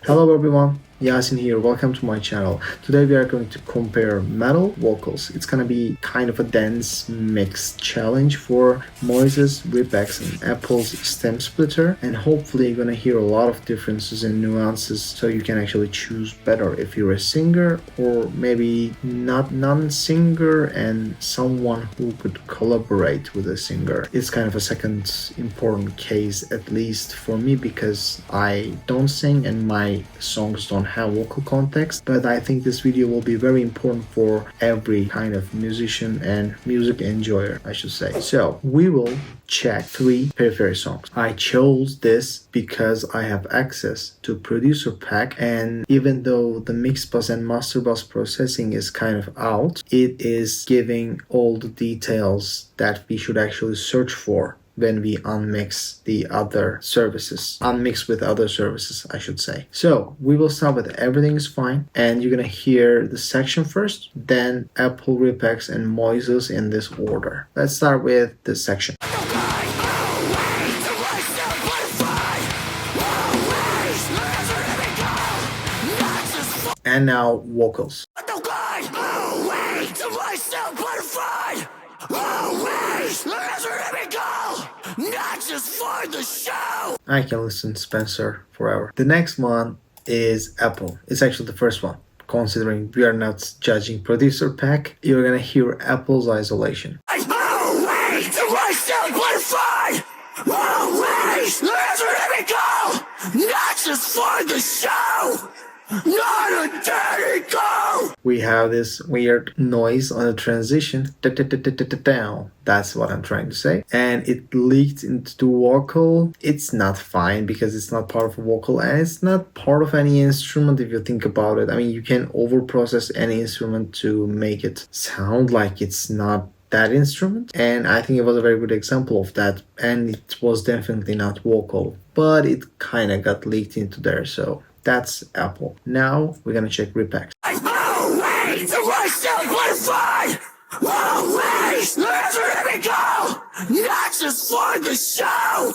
Hello everyone, Yasin here, welcome to my channel. Today we are going to compare metal vocals. It's gonna be kind of a dense mix challenge for Moises, RipX and Apple's stem splitter, and hopefully you're gonna hear a lot of differences and nuances so you can actually choose better if you're a singer or maybe not non-singer and someone who could collaborate with a singer. It's kind of a second important case, at least for me, because I don't sing and my songs don't have vocal context, but I think this video will be very important for every kind of musician and music enjoyer, I should say. So we will check 3 Periphery songs. I chose this because I have access to producer pack, and even though the mix bus and master bus processing is kind of out, it is giving all the details that we should actually search for when we unmix the other services. Unmix with other services, I should say. So we will start with everything is fine, and you're gonna hear the section first, then Apple, RipX, and Moises in this order. Let's start with this section. And now vocals. Not just for the show. I can listen to Spencer forever. The next one is Apple. It's actually the first one. Considering we are not judging producer pack, you're gonna hear Apple's isolation. Always, not just for the show. Not a dirty go! We have this weird noise on the transition. That's what I'm trying to say. And it leaked into the vocal. It's not fine because it's not part of a vocal and it's not part of any instrument if you think about it. I mean, you can overprocess any instrument to make it sound like it's not that instrument, and I think it was a very good example of that, and it was definitely not vocal, but it kind of got leaked into there, so that's Apple. Now we're gonna check RipX. Always, let me go. Not just for the show.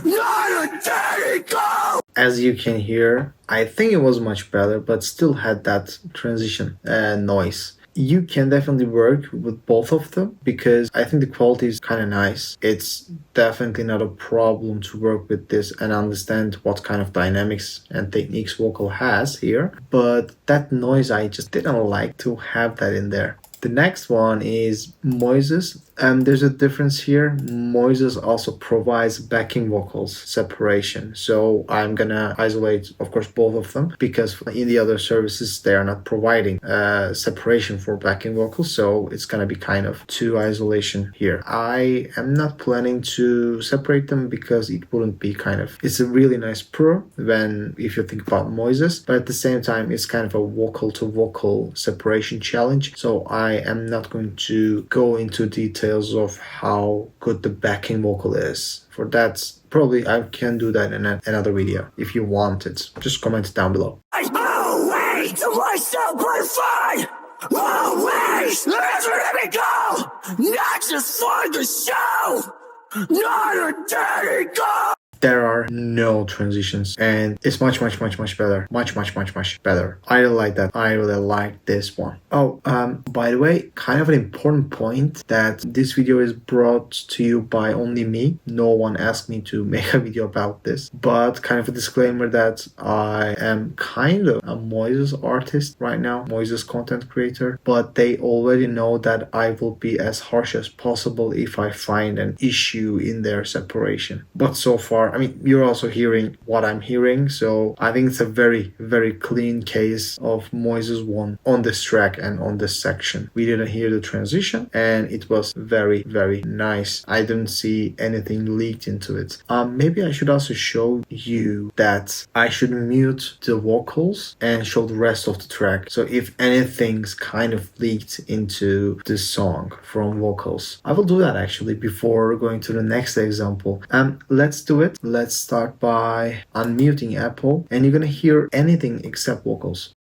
Not a dirty go. As you can hear, I think it was much better, but still had that transition noise. You can definitely work with both of them because I think the quality is kind of nice. It's definitely not a problem to work with this and understand what kind of dynamics and techniques vocal has here. But that noise, I just didn't like to have that in there. The next one is Moises. There's a difference here. Moises also provides backing vocals separation. So I'm gonna isolate, of course, both of them because in the other services, they are not providing separation for backing vocals. So it's gonna be kind of 2 isolation here. I am not planning to separate them because it wouldn't be it's a really nice pro if you think about Moises, but at the same time, it's kind of a vocal to vocal separation challenge. So I am not going to go into details of how good the backing vocal is. For that, probably I can do that in another video if you want it. Just comment down below. Always, let me go. Not just for the show. Not a dirty go. There are no transitions and it's much better. Much better. I really like that. I really like this one. Oh, by the way, kind of an important point that this video is brought to you by only me. No one asked me to make a video about this, but kind of a disclaimer that I am kind of a Moises artist right now, Moises content creator, but they already know that I will be as harsh as possible if I find an issue in their separation. But so far, I mean, you're also hearing what I'm hearing, so I think it's a very clean case of Moises 1 on this track and on this section. We didn't hear the transition and it was very nice. I didn't see anything leaked into it. Maybe I should also show you that I should mute the vocals and show the rest of the track. So if anything's kind of leaked into this song from vocals, I will do that actually before going to the next example. Let's do it. Let's start by unmuting Apple, and you're gonna hear anything except vocals.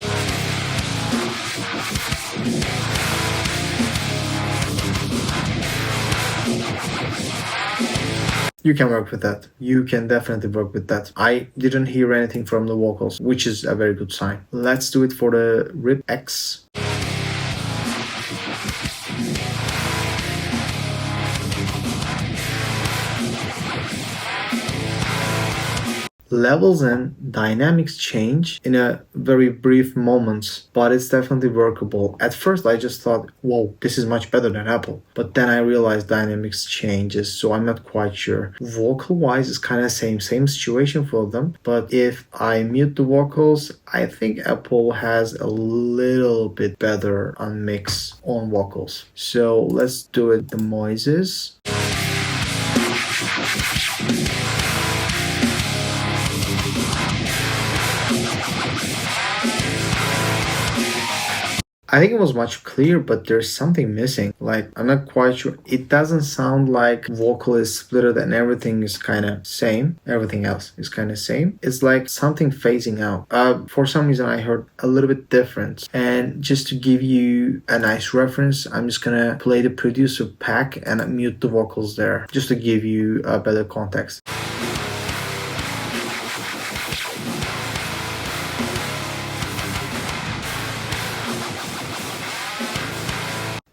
You can work with that. You can definitely work with that. I didn't hear anything from the vocals, which is a very good sign. Let's do it for the RipX. Levels and dynamics change in a very brief moment, but it's definitely workable. At first I just thought, whoa, this is much better than Apple. But then I realized dynamics changes, so I'm not quite sure. Vocal wise it's kind of same situation for them, but if I mute the vocals, I think Apple has a little bit better on mix on vocals. So let's do it the moises. I think it was much clearer, but there's something missing. Like, I'm not quite sure. It doesn't sound like vocal is splitted and everything is kind of same. Everything else is kind of same. It's like something phasing out. For some reason, I heard a little bit different. And just to give you a nice reference, I'm just gonna play the producer pack and mute the vocals there, just to give you a better context.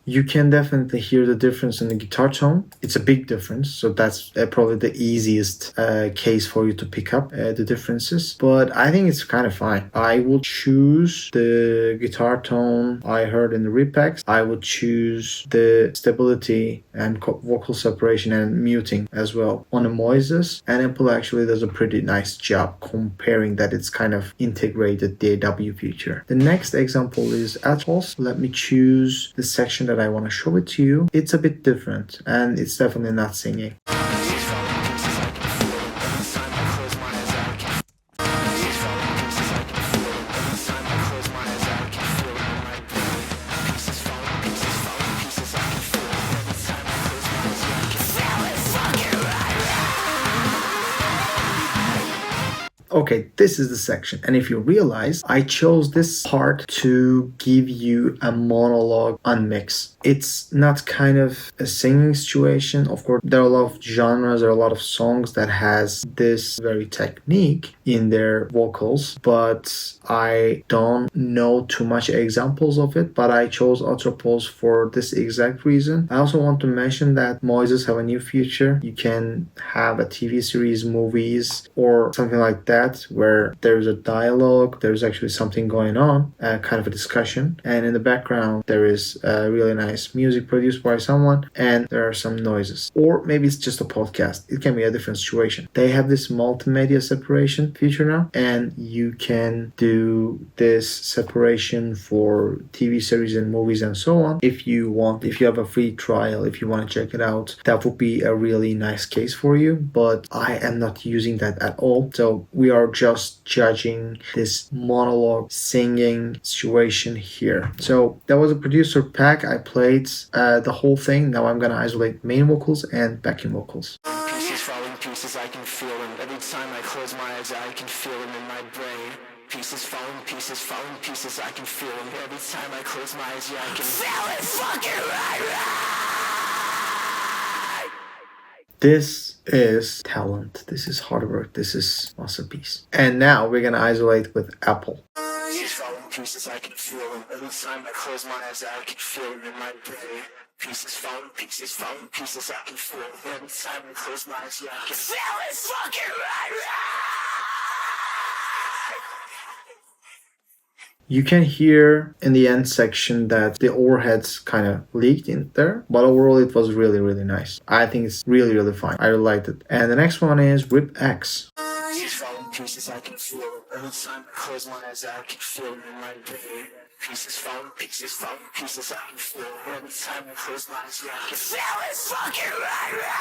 You can definitely hear the difference in the guitar tone. It's a big difference, so that's probably the easiest case for you to pick up the differences. But I think it's kind of fine. I will choose the guitar tone I heard in the RipX. I would choose the stability and vocal separation and muting as well on the moises. And Apple actually does a pretty nice job comparing that it's kind of integrated the AW feature. The next example is Atropos. Let me choose the section that I want to show it to you. It's a bit different and it's definitely not singing. Okay, this is the section. And if you realize, I chose this part to give you a monologue unmix. It's not kind of a singing situation. Of course, there are a lot of genres, there are a lot of songs that has this very technique in their vocals, but I don't know too much examples of it, but I chose Atropos for this exact reason. I also want to mention that Moises have a new feature. You can have a TV series, movies, or something like that, where there's a dialogue, there's actually something going on, kind of a discussion, and in the background there is a really nice music produced by someone and there are some noises. Or maybe it's just a podcast. It can be a different situation. They have this multimedia separation feature now, and you can do this separation for TV series and movies and so on. If you want, if you have a free trial, if you want to check it out, that would be a really nice case for you, but I am not using that at all. So we are just judging this monologue singing situation here. So that was a producer pack. I played the whole thing. Now I'm gonna isolate main vocals and backing vocals. Pieces falling pieces, I can feel them. Every time I close my eyes, I can feel them in my brain. Pieces falling pieces, I can feel them. Every time I close my eyes, yeah, I can feel it fucking right. This is talent. This is hard work. This is masterpiece. And now we're gonna isolate with Apple. Pieces falling pieces, I can feel them. Every time I close my eyes, I can feel them in my brain. Pieces falling pieces, I can feel them. Every time I close my eyes, yeah, I can feel it fucking right. You can hear in the end section that the overheads kind of leaked in there, but overall it was really, really nice. I think it's really, really fine. I really liked it. And the next one is RipX. Pieces, I can feel them. Every time I close my eyes, I can feel them in my brain. Pieces falling pieces, I can feel them. Every time I close my eyes, yeah, I can feel it fucking right.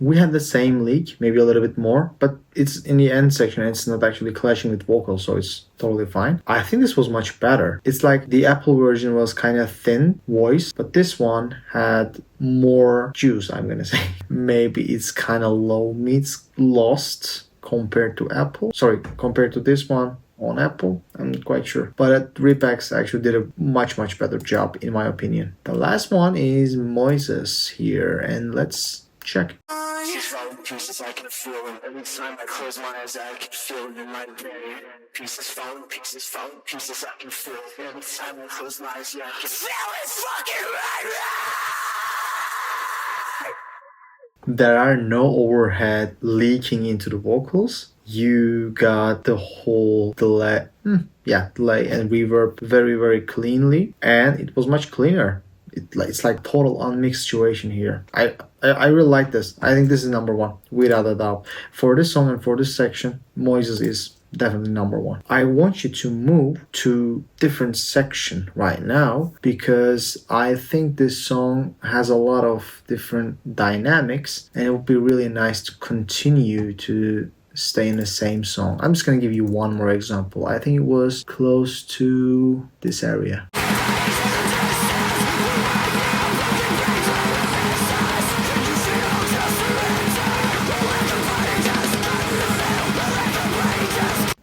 We had the same leak, maybe a little bit more, but it's in the end section. It's not actually clashing with vocals, so it's totally fine. I think this was much better. It's like the Apple version was kind of thin voice, but this one had more juice, I'm gonna say. Maybe it's kind of low, meets lost compared to Apple. Sorry, compared to this one on Apple. I'm not quite sure. But at RipX actually did a much, much better job in my opinion. The last one is Moises here, and let's check. Pieces falling to pieces, I can feel it. Every time I close my eyes, I can feel it in my brain. Pieces falling pieces, I can feel it. Every time I close my eyes, yeah, I can feel it fucking right now! There are no overhead leaking into the vocals. You got the whole delay, delay and reverb very, very cleanly, and it was much cleaner. It's like total unmixed situation here. I really like this. I think this is number one, without a doubt. For this song and for this section, Moises is definitely number one. I want you to move to different section right now because I think this song has a lot of different dynamics, and it would be really nice to continue to stay in the same song. I'm just gonna give you one more example. I think it was close to this area.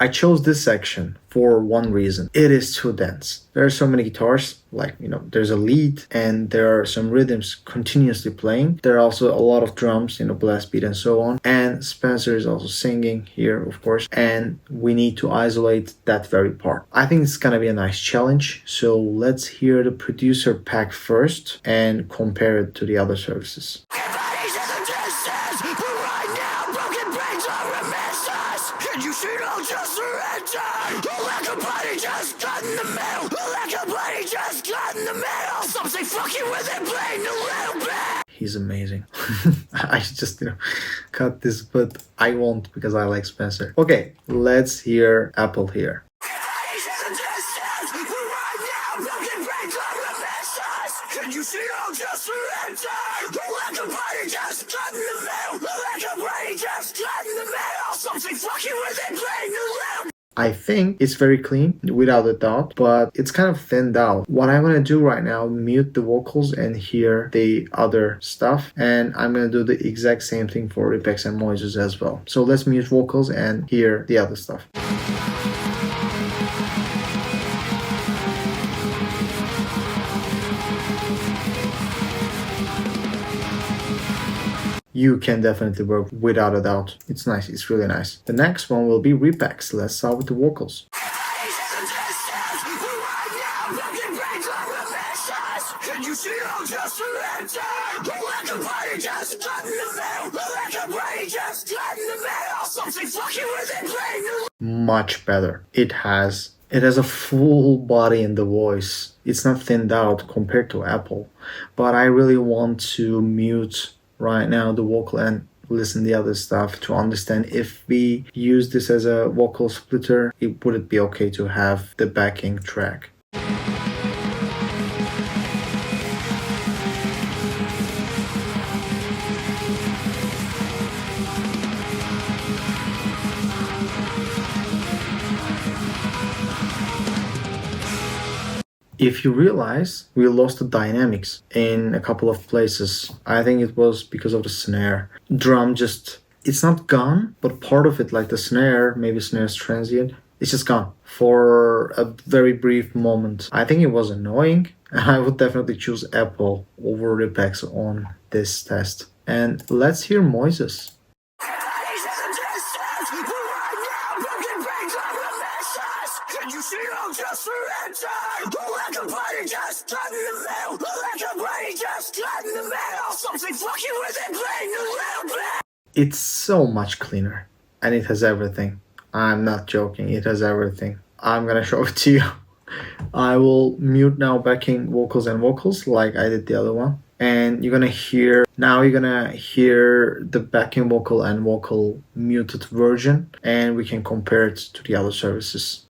I chose this section for one reason. It is too dense. There are so many guitars, like, there's a lead and there are some rhythms continuously playing. There are also a lot of drums, blast beat and so on. And Spencer is also singing here, of course, and we need to isolate that very part. I think it's gonna be a nice challenge. So let's hear the producer pack first and compare it to the other services. He's amazing. I just cut this, but I won't because I like Spencer. Okay, let's hear Apple here. I think it's very clean, without a doubt, but it's kind of thinned out. What I'm gonna do right now, mute the vocals and hear the other stuff, and I'm gonna do the exact same thing for RipX and Moises as well. So let's mute vocals and hear the other stuff. You can definitely work without a doubt. It's nice, it's really nice. The next one will be RipX. Let's start with the vocals. Much better. It has a full body in the voice. It's not thinned out compared to Apple, but I really want to mute right now the vocal and listen the other stuff to understand if we use this as a vocal splitter, would it be okay to have the backing track. If you realize, we lost the dynamics in a couple of places. I think it was because of the snare. Drum it's not gone, but part of it, like the snare, maybe snare's transient, it's just gone for a very brief moment. I think it was annoying, and I would definitely choose Apple over RipX on this test. And let's hear Moises. It's so much cleaner, and it has everything. I'm not joking, it has everything. I'm gonna show it to you. I will mute now backing vocals and vocals like I did the other one. And you're gonna hear the backing vocal and vocal muted version, and we can compare it to the other services.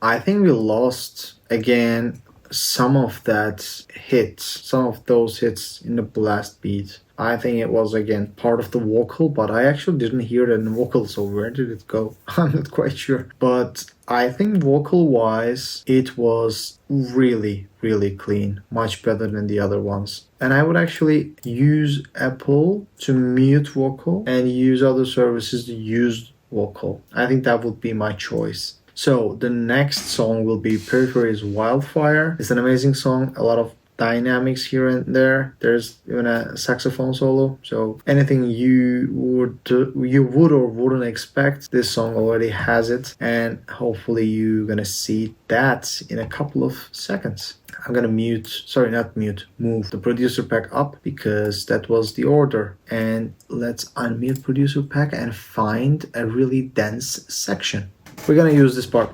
I think we lost again some of those hits in the blast beat, I think it was again part of the vocal, but I actually didn't hear it in the vocal, so where did it go? I'm not quite sure. But I think vocal wise, it was really, really clean, much better than the other ones. And I would actually use Apple to mute vocal and use other services to use vocal. I think that would be my choice. So the next song will be Periphery's Wildfire. It's an amazing song, a lot of dynamics here and there. There's even a saxophone solo. So anything you would or wouldn't expect, this song already has it, and hopefully you're gonna see that in a couple of seconds. I'm gonna move the producer pack up because that was the order. And let's unmute producer pack and find a really dense section. We're gonna use this part.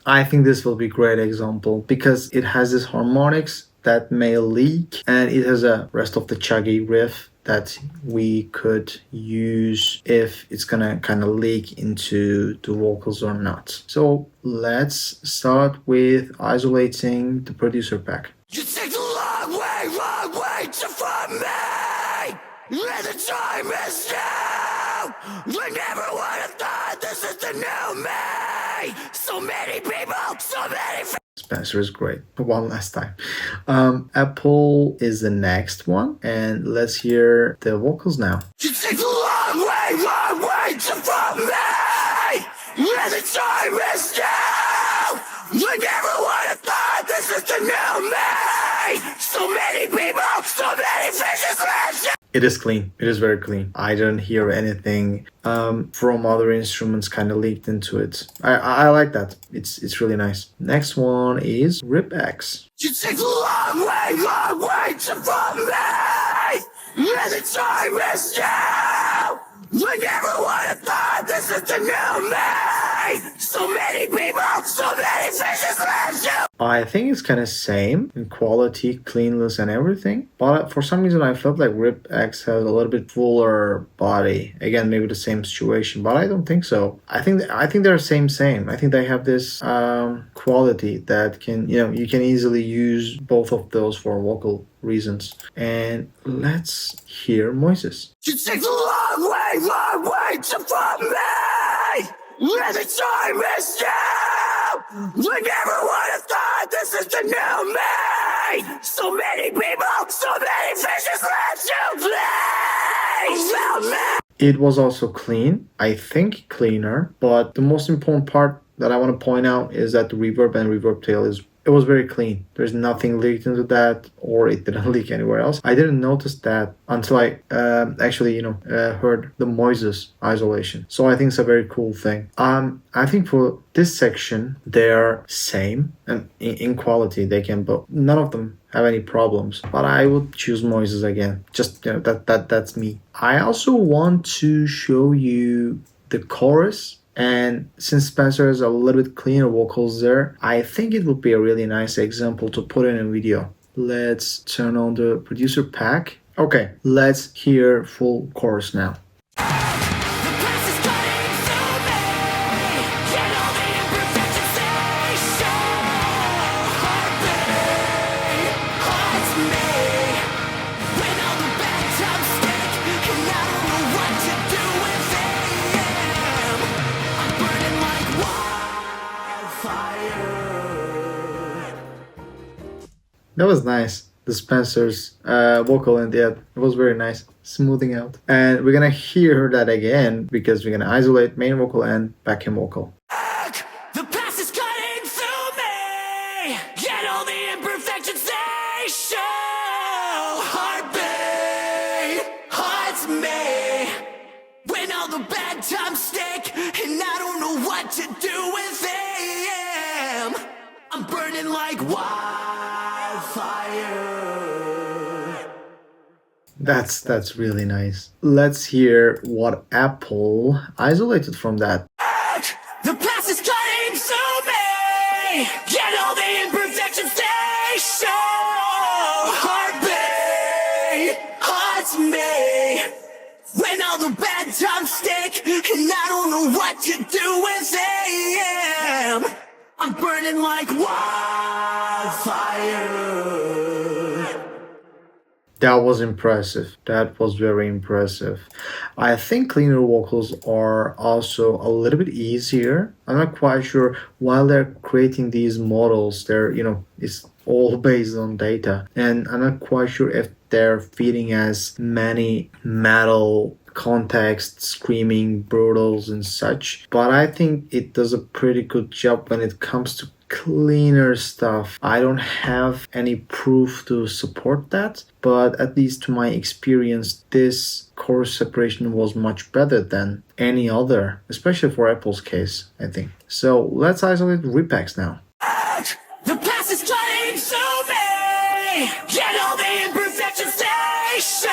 I think this will be a great example because it has this harmonics that may leak, and it has a rest of the chuggy riff that we could use if it's gonna kind of leak into the vocals or not. So let's start with isolating the producer pack. You take the long way to find me, and the time is now. I never would have thought this is the new me. So many people, so many. Spencer is great. One last time. Apple is the next one, and let's hear the vocals now. You take the long way to find me, and the time is now. I never would have thought this is the new me. So many people, so many faces left. It is clean. It is very clean. I don't hear anything from other instruments kind of leaked into it. I like that. It's really nice. Next one is RipX. You take the long way to find me, and the time is now. I never would have thought this is the new me. So many people, so many faces left you. I think it's kind of same in quality, cleanliness, and everything. But for some reason, I felt like RipX has a little bit fuller body. Again, maybe the same situation, but I don't think so. I think they're same. I think they have this quality that can, you can easily use both of those for vocal reasons. And let's hear Moises. You take the long way to find me, and the time is now. I never would have thought this is the new me. So many people, so many faces left to play. It was also clean, I think cleaner, but the most important part that I want to point out is that the reverb and reverb tail it was very clean. There's nothing leaked into that, or it didn't leak anywhere else. I didn't notice that until I actually, heard the Moises isolation. So I think it's a very cool thing. I think for this section, they're same and in quality. They can, but none of them have any problems. But I would choose Moises again. Just that's me. I also want to show you the chorus. And since Spencer has a little bit cleaner vocals there, I think it would be a really nice example to put in a video. Let's turn on the producer pack. Okay, let's hear full chorus now. That was nice. The Spencer's vocal in the end. It was very nice. Smoothing out. And we're gonna hear that again because we're gonna isolate main vocal and backing vocal. The past is cutting through me, yet all the imperfections they show. Heartbeat haunts me when all the bad times stick, and I don't know what to do with them. I'm burning like wildfire. That's really nice. Let's hear what Apple isolated from that. The past is cutting through me, yet all the imperfections they show. Heartbeat haunts haunts me. When all the bad times stick, and I don't know what to do with them. I'm burning like wildfire. That was impressive. That was very impressive. I think cleaner vocals are also a little bit easier. I'm not quite sure while they're creating these models, it's all based on data. And I'm not quite sure if they're feeding as many metal context, screaming, brutals and such. But I think it does a pretty good job when it comes to cleaner stuff. I don't have any proof to support that, but at least to my experience, this chorus separation was much better than any other, especially for Apple's case, I think. So let's isolate RipX now. The past is trying to me. Get all the imperfections they show.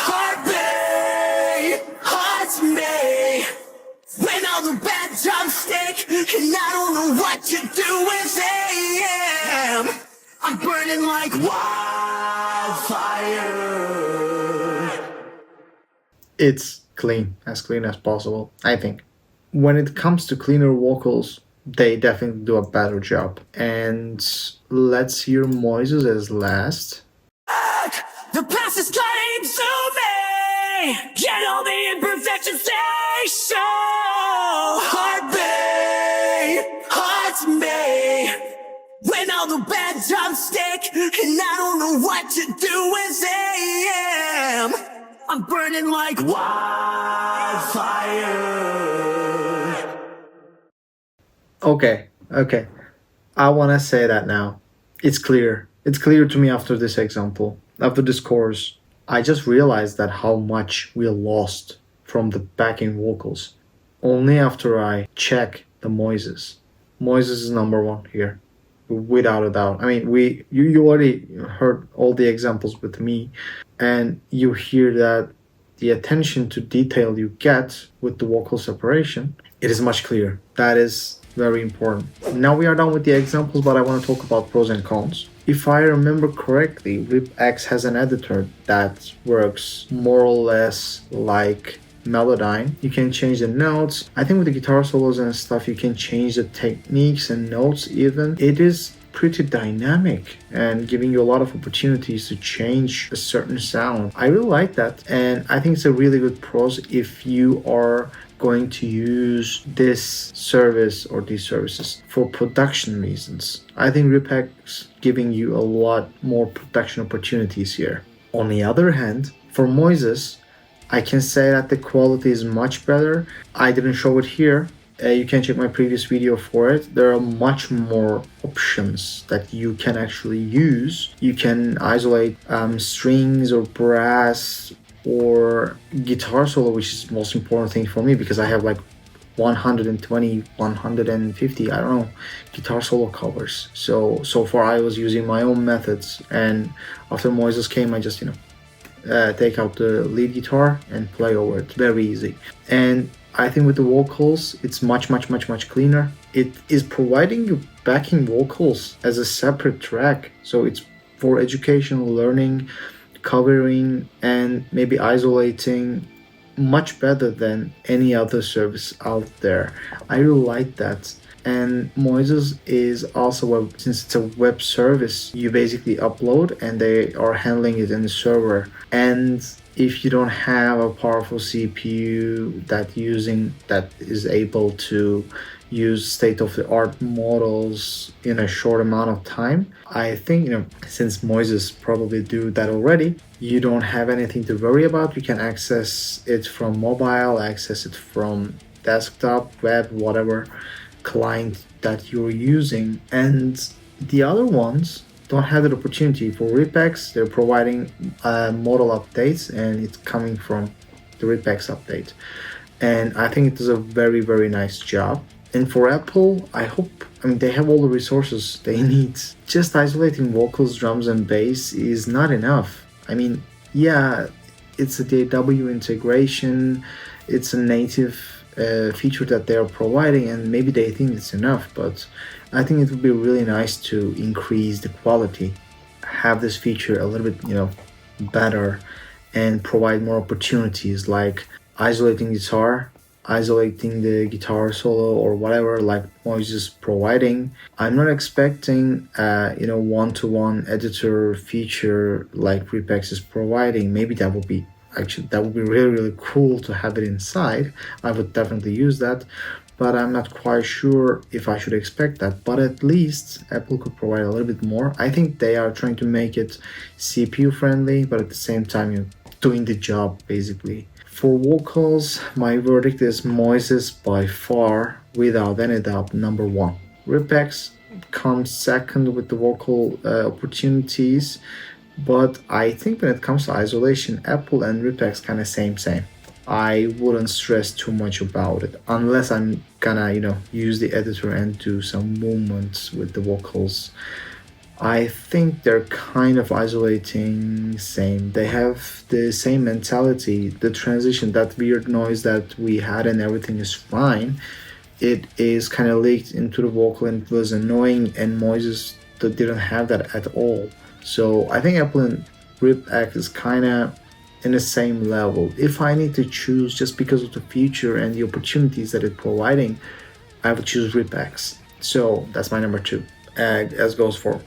Heartbeat haunts me. When all the bad times stick, and I don't know what to do with them. I'm burning like wildfire. It's clean as possible, I think. When it comes to cleaner vocals, they definitely do a better job. And let's hear Moises as last. The past is trying to me. Get all the imperfections they show. Heartbeat haunts me. When all the bad times stick, and I don't know what to do with them. I'm burning like wildfire. Okay. I want to say that now. It's clear. It's clear to me after this example, after this course. I just realized that how much we lost from the backing vocals only after I check the Moises. Moises is number one here, without a doubt. I mean, you already heard all the examples with me, and you hear that the attention to detail you get with the vocal separation, it is much clearer. That is very important. Now we are done with the examples, but I want to talk about pros and cons. If I remember correctly, RipX has an editor that works more or less like Melodyne. You can change the notes. I think with the guitar solos and stuff, you can change the techniques and notes even. It is pretty dynamic and giving you a lot of opportunities to change a certain sound. I really like that, and I think it's a really good pros if you are going to use this service or these services for production reasons. I think RipX giving you a lot more production opportunities here. On the other hand, for Moises, I can say that the quality is much better. I didn't show it here. You can check my previous video for it. There are much more options that you can actually use. You can isolate strings or brass or guitar solo, which is the most important thing for me because I have like 120, 150, I don't know, guitar solo covers. So far I was using my own methods, and after Moises came, I just, take out the lead guitar and play over it. Very easy. And I think with the vocals, it's much cleaner. It is providing you backing vocals as a separate track. So it's for educational learning, covering, and maybe isolating much better than any other service out there. I really like that. And Moises is also, since it's a web service, you basically upload and they are handling it in the server. And if you don't have a powerful CPU that is able to use state-of-the-art models in a short amount of time, I think, since Moises probably do that already, you don't have anything to worry about. You can access it from mobile, access it from desktop, web, whatever client that you're using. And the other ones don't have that opportunity. For RipX, they're providing model updates, and it's coming from the RipX update. And I think it does a very, very nice job. And for Apple, they have all the resources they need. Just isolating vocals, drums, and bass is not enough. It's a DAW integration, it's a native feature that they are providing, and maybe they think it's enough, but I think it would be really nice to increase the quality, have this feature a little bit, better and provide more opportunities, like isolating guitar, isolating the guitar solo or whatever, like Moises is providing. I'm not expecting one-to-one editor feature like RipX is providing. Maybe that would be really, really cool to have it inside. I would definitely use that, but I'm not quite sure if I should expect that. But at least Apple could provide a little bit more. I think they are trying to make it CPU friendly, but at the same time, doing the job basically. For vocals, my verdict is Moises by far, without any doubt, number one. RipX comes second with the vocal opportunities, but I think when it comes to isolation, Apple and RipX kind of same. I wouldn't stress too much about it unless I'm gonna, use the editor and do some movements with the vocals. I think they're kind of isolating same. They have the same mentality. The transition, that weird noise that we had and everything is fine. It is kind of leaked into the vocal and it was annoying, and Moises that didn't have that at all. So I think Apple and RipX is kind of in the same level. If I need to choose just because of the future and the opportunities that it's providing, I would choose RipX. So that's my number two. As goes for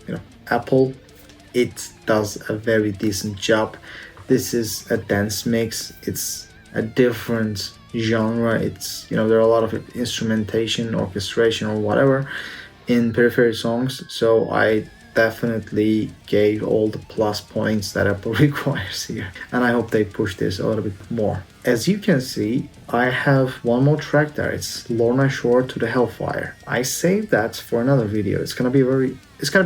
Apple, it does a very decent job. This is a dance mix. It's a different genre. It's there are a lot of instrumentation, orchestration, or whatever in Periphery songs. So I definitely gave all the plus points that Apple requires here, and I hope they push this a little bit more. As you can see, I have one more track there. It's Lorna Shore to the Hellfire. I saved that for another video. It's gonna be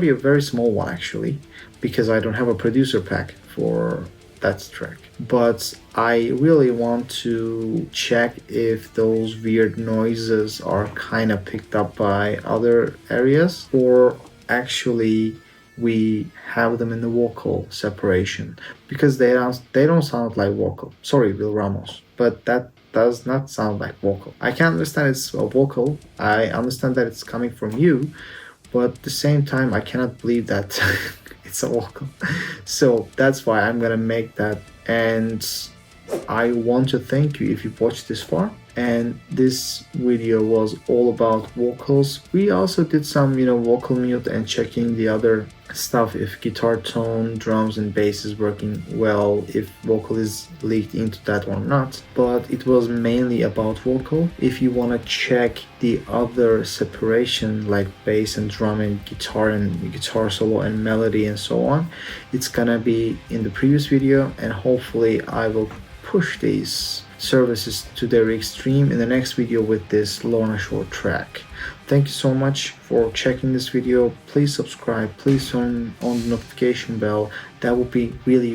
a very small one actually, because I don't have a producer pack for that track. But I really want to check if those weird noises are kind of picked up by other areas, or actually we have them in the vocal separation, because they don't sound like vocal. Sorry, Will Ramos, but that does not sound like vocal. I can understand it's a vocal. I understand that it's coming from you, but at the same time I cannot believe that it's a vocal. So that's why I'm gonna make that, and I want to thank you if you watched this far. And this video was all about vocals. We also did some vocal mute and checking the other stuff, if guitar tone, drums and bass is working well, if vocal is leaked into that or not, but it was mainly about vocal. If you want to check the other separation like bass and drum and guitar solo and melody and so on, it's gonna be in the previous video, and hopefully I will push these services to their extreme in the next video with this Lorna Shore track. Thank you so much for checking this video. Please subscribe, please turn on the notification bell. That would be really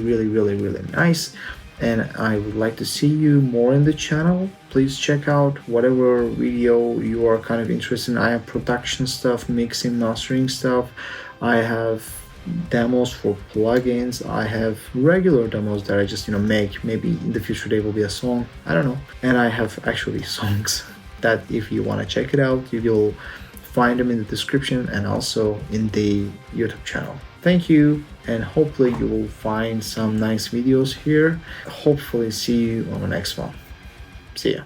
nice, and I would like to see you more in the channel. Please check out whatever video you are kind of interested in. I have production stuff, mixing, mastering stuff. I have demos for plugins. I have regular demos that I just make. Maybe in the future they will be a song, I don't know. And I have actually songs that if you want to check it out, you will find them in the description and also in the YouTube channel. Thank you, and hopefully you will find some nice videos here. Hopefully see you on the next one. See ya.